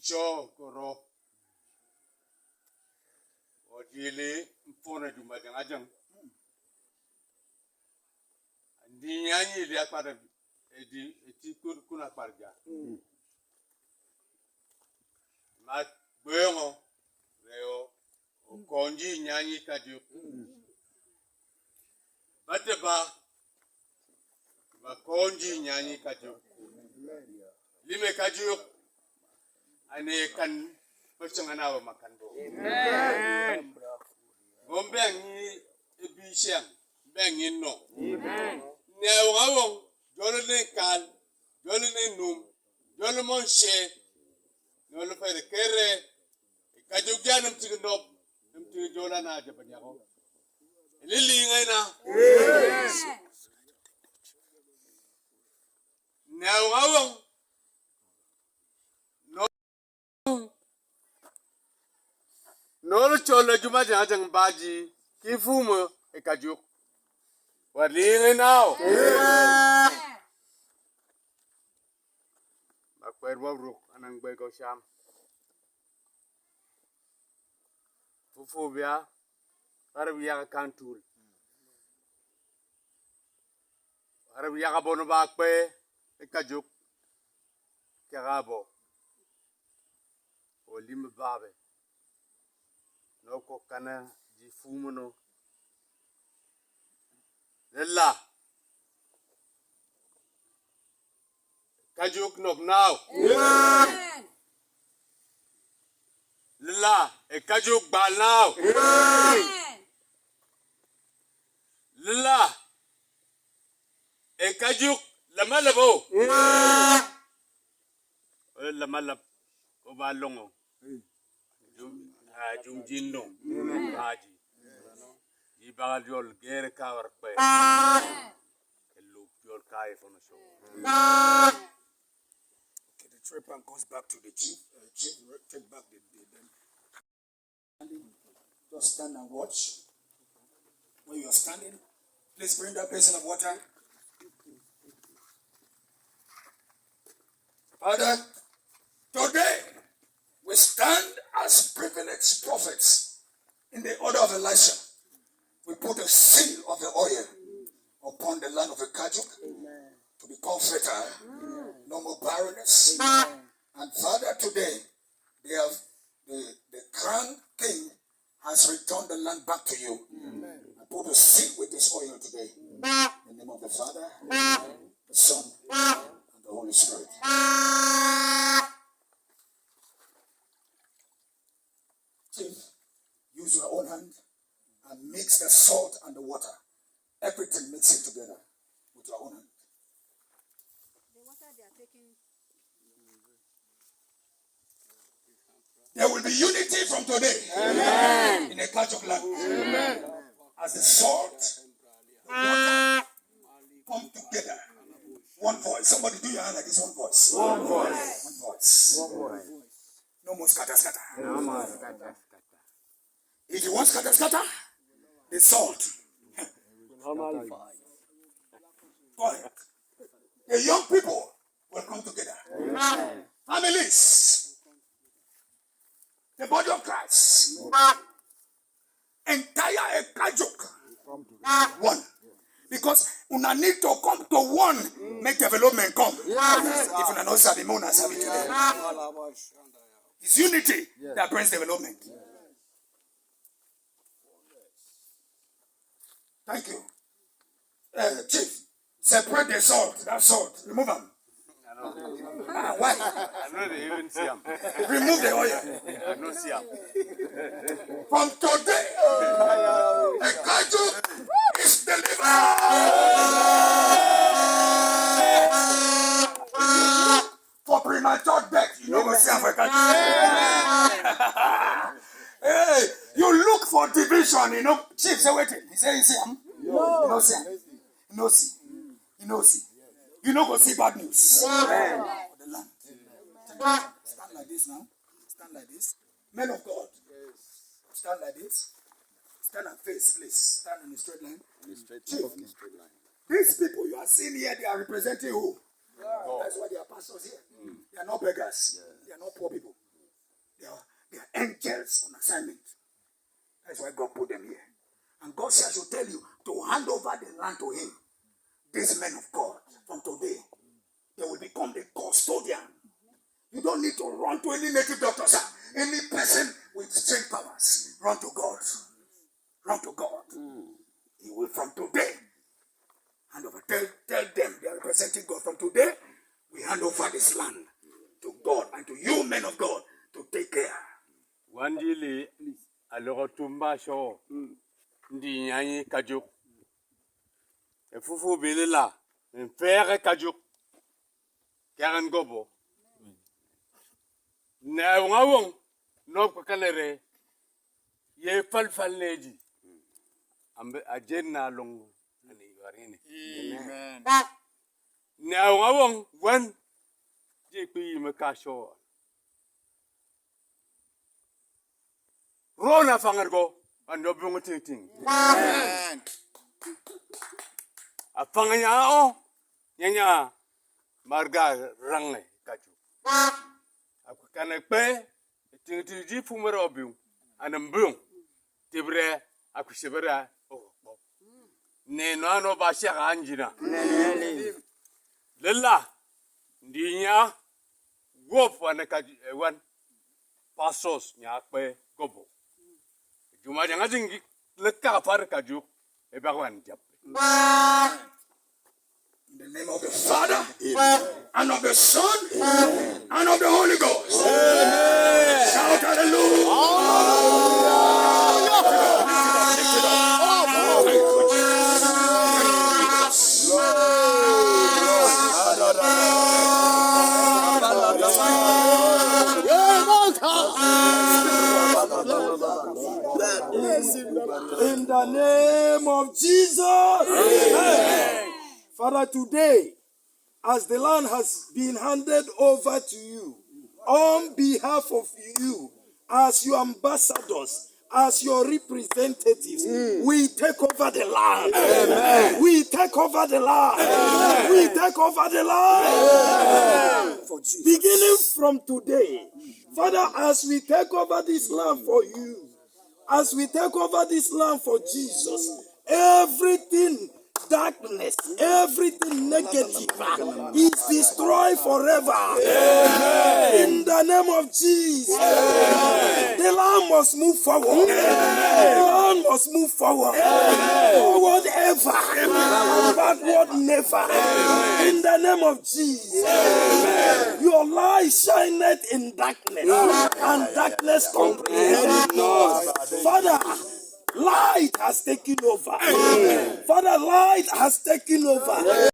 Show koro. Odile mfona juma jangajang. Ndi nyanyi ili akpada eti kuna parja. Mat boyongo reo konji nyanyi Ekajuk. Bateba konji nyanyi Ekajuk. Lime Ekajuk ane kan persengana makan bo. Amen. Ngombengi ebisiang bengin no. Amen. Nyawawong jolene kan jolene num jolene monshe jolene fere kere Ekajuk janam tignop nam tigjola na jabanyako. Lili ngaina. Nyawawong Nolo cholo juma jang baji kifumo Ekajuk. Wadlingi now. Bakwer wabruk anang bego Esham. Fufubia Arabia Ntul. Arabia bono bakpe Ekajuk. Kerabo. Olim babe. No kokana jifumo no. Lella. Ekajuk knock now. Amen. Lella. Ekajuk bal now. Amen. Lella. Ekajuk lamalabo. Amen. Lamalab. Obalongo. Jumjindo. Haji. Ibagal yol gere kawar pe. Look your kai from the show. Okay, the trip goes back to the chief. Chief take back the just stand and watch. When you are standing, please bring that basin of water. Father, today we stand as privileged prophets in the order of Elisha. We put a seal of the oil upon the land of Ekajuk to become fertile. No more barrenness. And Father, today they have the crown king has returned the land back to you. I put a seal with this oil today. In the name of the Father, the Son, and the Holy Spirit. Chief, use your own hand and mix the salt and the water. Everything mix it together with your own hand. The water they are taking. There will be unity from today. Amen. In Ekajuk land. Amen. As the salt and water come together. One voice. Somebody do your hand like this. One voice. One voice. One voice. One voice. No more scatter, scatter. No more scatter. If you want scatter, scatter, the salt. Go ahead. The young people will come together. Amen. Families. The body of Christ. Entire Ekajuk. One. Because una need to come to one. Make development come. If una not sabi, una sabi today. It's unity that brings development. Thank you. Chief, separate the salt. That salt. Remove them. Why? I don't even see him. Remove the oil. I don't see him. From today, Ekajuk is delivered. For premature death, you know what I'm saying? Hey, you look for division, you know. Chief, say waiting. He say, you see him? You know, see him. You know, see. You know, see. You know, go see bad news. For the land. Stand like this now. Stand like this. Men of God. Stand like this. Stand and face, please. Stand in a straight line. Chief. These people you are seeing here, they are representing who? That's why they are pastors here. They are not beggars. They are not poor people. angels on assignment. That's why God put them here. And God says, I should tell you to hand over the land to him. These men of God, from today, they will become the custodian. You don't need to run to any native doctor, sir. Any person with strange powers, run to God. Run to God. He will, from today, hand over. Tell them, they are representing God. From today, we hand over this land to God and to you, men of God, to take care. Wanjili alotumba show ndi nyanyi Ekajuk. Efufu bilila mfere Ekajuk. Karen gobo. Na ngawong no kalere ye falfal neji. Ambe ajenna long ani warini. Amen. Na ngawong wan je pi makasho. Rona fangargo ando bungo ting. Amen. Afanganya o nyanya marga rangne Ekajuk. Aku kanekpe ting ji fumero biu anambung tibre aku sebera o ne no ba sha anjina lella ndinya wof wan pasos nyakpe gobo juma janga jingi lekka far Ekajuk e bagwan jap. In the name of the Father, and of the Son, and of the Holy Ghost. Shout hallelujah. In the name of Jesus. Amen. Father, today, as the land has been handed over to you, on behalf of you, as your ambassadors, as your representatives, we take over the land. Amen. We take over the land. Amen. We take over the land. Amen. Beginning from today, Father, as we take over this land for you, as we take over this land for Jesus, everything darkness, everything negative is destroyed forever. Amen. In the name of Jesus. Amen. The land must move forward. Amen. The land must move forward. Amen. Forward ever. Amen. Backward never. Amen. In the name of Jesus. Amen. Your light shineth in darkness, and darkness comprehended not. Father, light has taken over. Amen. Father, light has taken over.